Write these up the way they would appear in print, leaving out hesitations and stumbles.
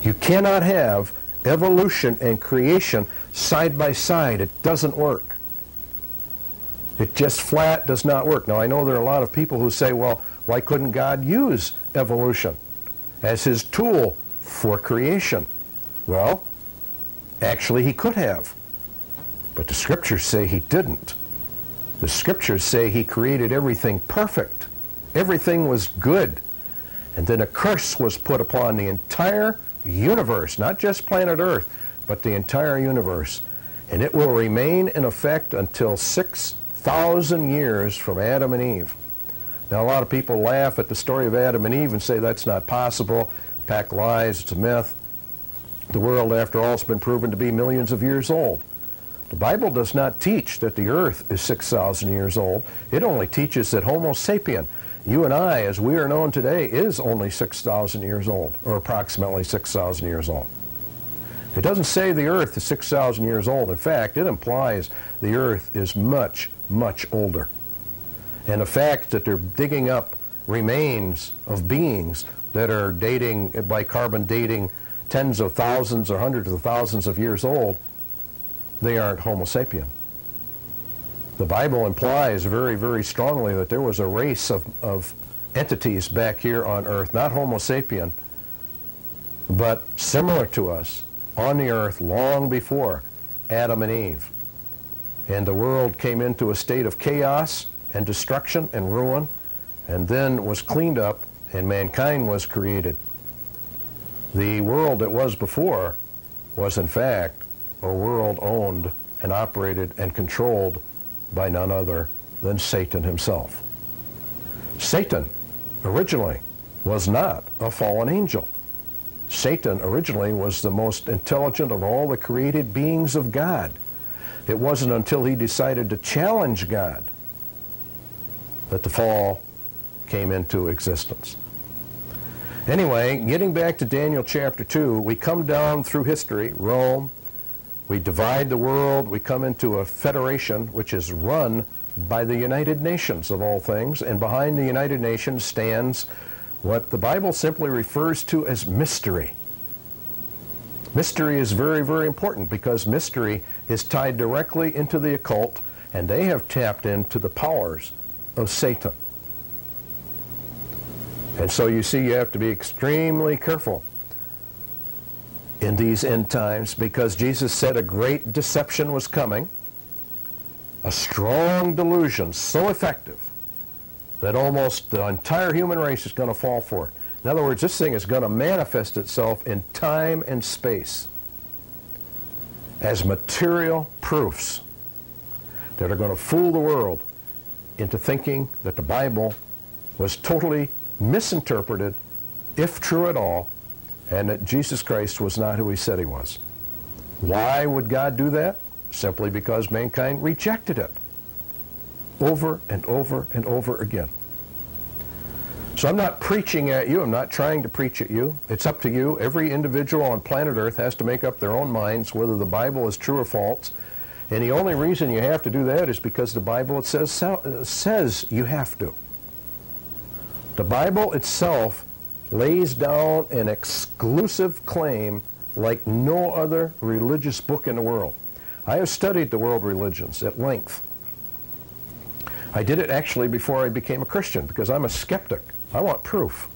You cannot have evolution and creation side by side. It doesn't work. It just flat does not work. Now, I know there are a lot of people who say, well, why couldn't God use evolution as his tool for creation? Well, actually he could have. But the scriptures say he didn't. The scriptures say he created everything perfect. Everything was good. And then a curse was put upon the entire universe, not just planet Earth, but the entire universe. And it will remain in effect until 6,000 years from Adam and Eve. Now, a lot of people laugh at the story of Adam and Eve and say that's not possible. Pack lies, it's a myth. The world, after all, has been proven to be millions of years old. The Bible does not teach that the earth is 6,000 years old. It only teaches that Homo sapien, you and I, as we are known today, is only 6,000 years old, or approximately 6,000 years old. It doesn't say the earth is 6,000 years old. In fact, it implies the earth is much, much older. And the fact that they're digging up remains of beings that are dating, by carbon dating, tens of thousands or hundreds of thousands of years old, they aren't Homo sapien. The Bible implies very, very strongly that there was a race of entities back here on earth, not Homo sapien, but similar to us, on the earth long before Adam and Eve. And the world came into a state of chaos and destruction and ruin, and then was cleaned up, and mankind was created. The world that was before was, in fact, a world owned and operated and controlled by none other than Satan himself. Satan originally was not a fallen angel. Satan originally was the most intelligent of all the created beings of God. It wasn't until he decided to challenge God that the fall came into existence. Anyway, getting back to Daniel chapter 2, we come down through history, Rome, we divide the world, we come into a federation which is run by the United Nations of all things, and behind the United Nations stands what the Bible simply refers to as mystery. Mystery is very, very important because mystery is tied directly into the occult, and they have tapped into the powers of Satan. And so you see, you have to be extremely careful in these end times, because Jesus said a great deception was coming, a strong delusion so effective that almost the entire human race is going to fall for it. In other words, this thing is going to manifest itself in time and space as material proofs that are going to fool the world into thinking that the Bible was totally misinterpreted, if true at all, and that Jesus Christ was not who he said he was. Why would God do that? Simply because mankind rejected it over and over and over again. So I'm not preaching at you. I'm not trying to preach at you. It's up to you. Every individual on planet Earth has to make up their own minds whether the Bible is true or false. And the only reason you have to do that is because the Bible says you have to. The Bible itself lays down an exclusive claim like no other religious book in the world. I have studied the world religions at length. I did it actually before I became a Christian because I'm a skeptic. I want proof.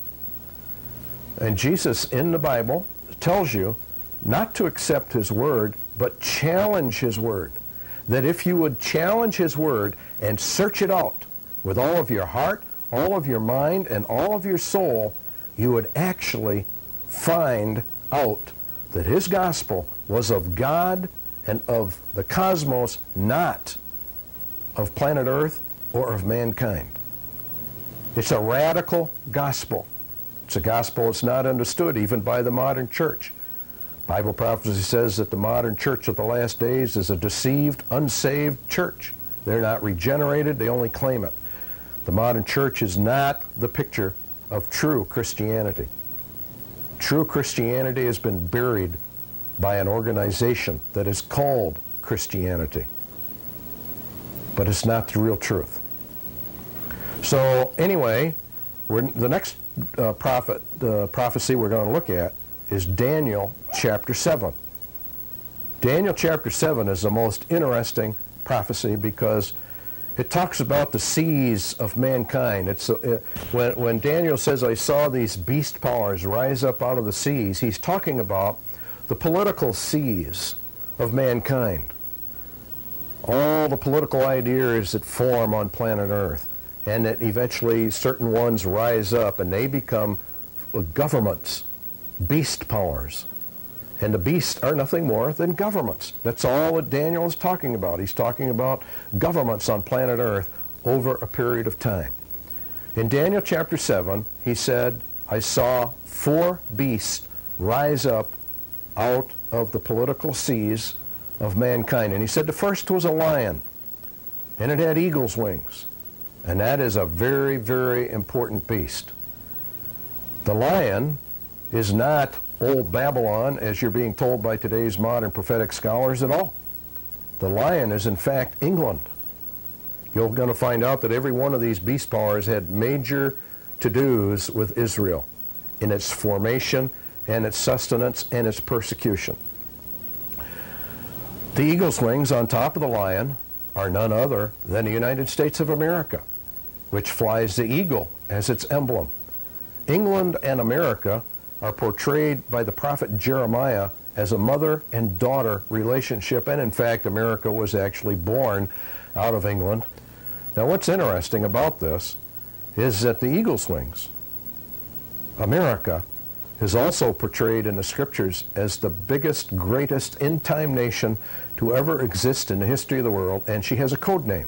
And Jesus in the Bible tells you not to accept his word, but challenge his word. That if you would challenge his word and search it out with all of your heart, all of your mind, and all of your soul, you would actually find out that his gospel was of God and of the cosmos, not of planet Earth or of mankind. It's a radical gospel. It's a gospel that's not understood even by the modern church. Bible prophecy says that the modern church of the last days is a deceived, unsaved church. They're not regenerated, they only claim it. The modern church is not the picture of true Christianity. True Christianity has been buried by an organization that is called Christianity. But it's not the real truth. So anyway, the next prophecy we're going to look at is Daniel chapter 7. Daniel chapter 7 is the most interesting prophecy because it talks about the seas of mankind. When Daniel says, I saw these beast powers rise up out of the seas, he's talking about the political seas of mankind. All the political ideas that form on planet Earth, and that eventually certain ones rise up and they become governments, beast powers. And the beasts are nothing more than governments. That's all that Daniel is talking about. He's talking about governments on planet Earth over a period of time. In Daniel chapter 7, he said, I saw 4 beasts rise up out of the political seas of mankind. And he said the first was a lion, and it had eagle's wings. And that is a very, very important beast. The lion is not old Babylon, as you're being told by today's modern prophetic scholars at all. The lion is in fact England. You're going to find out that every one of these beast powers had major to-dos with Israel in its formation and its sustenance and its persecution. The eagle's wings on top of the lion are none other than the United States of America, which flies the eagle as its emblem. England and America are portrayed by the prophet Jeremiah as a mother and daughter relationship, and in fact America was actually born out of England. Now what's interesting about this is that the eagle's wings, America, is also portrayed in the scriptures as the biggest, greatest end-time nation to ever exist in the history of the world, and she has a code name.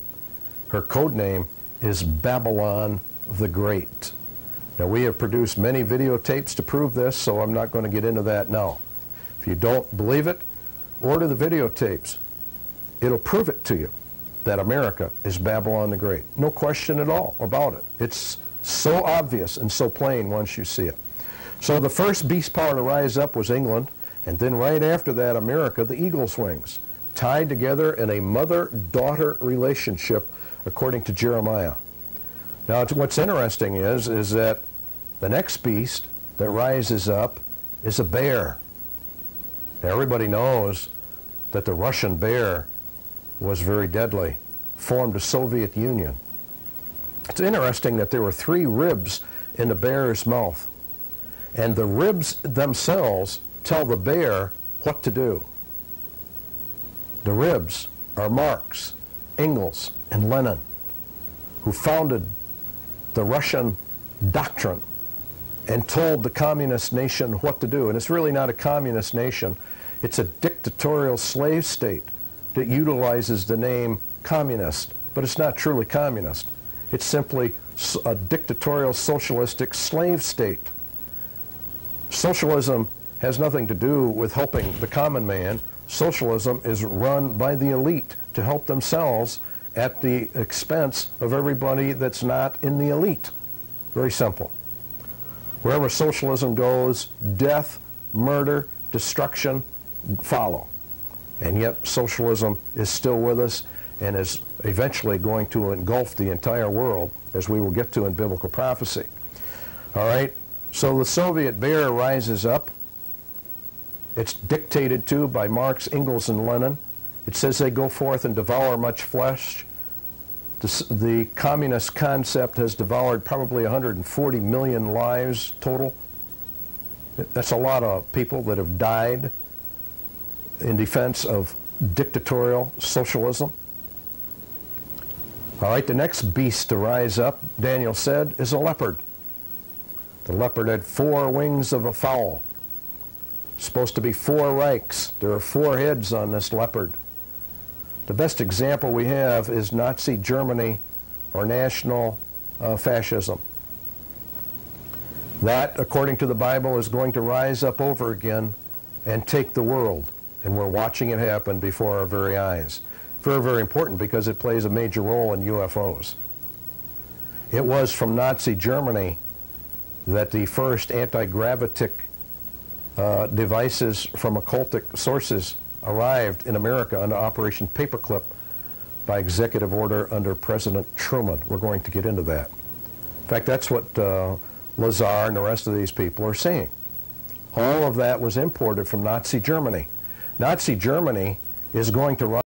Her code name is Babylon the Great. Now, we have produced many videotapes to prove this, so I'm not going to get into that now. If you don't believe it, order the videotapes. It'll prove it to you that America is Babylon the Great. No question at all about it. It's so obvious and so plain once you see it. So the first beast power to rise up was England, and then right after that, America, the eagle's wings, tied together in a mother-daughter relationship, according to Jeremiah. Now, what's interesting is that the next beast that rises up is a bear. Now, everybody knows that the Russian bear was very deadly, formed the Soviet Union. It's interesting that there were 3 ribs in the bear's mouth, and the ribs themselves tell the bear what to do. The ribs are Marx, Engels, and Lenin, who founded the Russian doctrine and told the communist nation what to do. And it's really not a communist nation. It's a dictatorial slave state that utilizes the name communist, but it's not truly communist. It's simply a dictatorial socialistic slave state. Socialism has nothing to do with helping the common man. Socialism is run by the elite to help themselves at the expense of everybody that's not in the elite. Very simple. Wherever socialism goes, death, murder, destruction follow. And yet socialism is still with us and is eventually going to engulf the entire world, as we will get to in biblical prophecy. All right, so the Soviet bear rises up. It's dictated to by Marx, Engels, and Lenin. It says they go forth and devour much flesh. The communist concept has devoured probably 140 million lives total. That's a lot of people that have died in defense of dictatorial socialism. All right, the next beast to rise up, Daniel said, is a leopard. The leopard had 4 wings of a fowl. Supposed to be 4 Reichs. There are 4 heads on this leopard. The best example we have is Nazi Germany or national fascism. That, according to the Bible, is going to rise up over again and take the world. And we're watching it happen before our very eyes. Very, very important because it plays a major role in UFOs. It was from Nazi Germany that the first anti-gravitic devices from occultic sources arrived in America under Operation Paperclip by executive order under President Truman. We're going to get into that. In fact, that's what Lazar and the rest of these people are saying. All of that was imported from Nazi Germany. Nazi Germany is going to run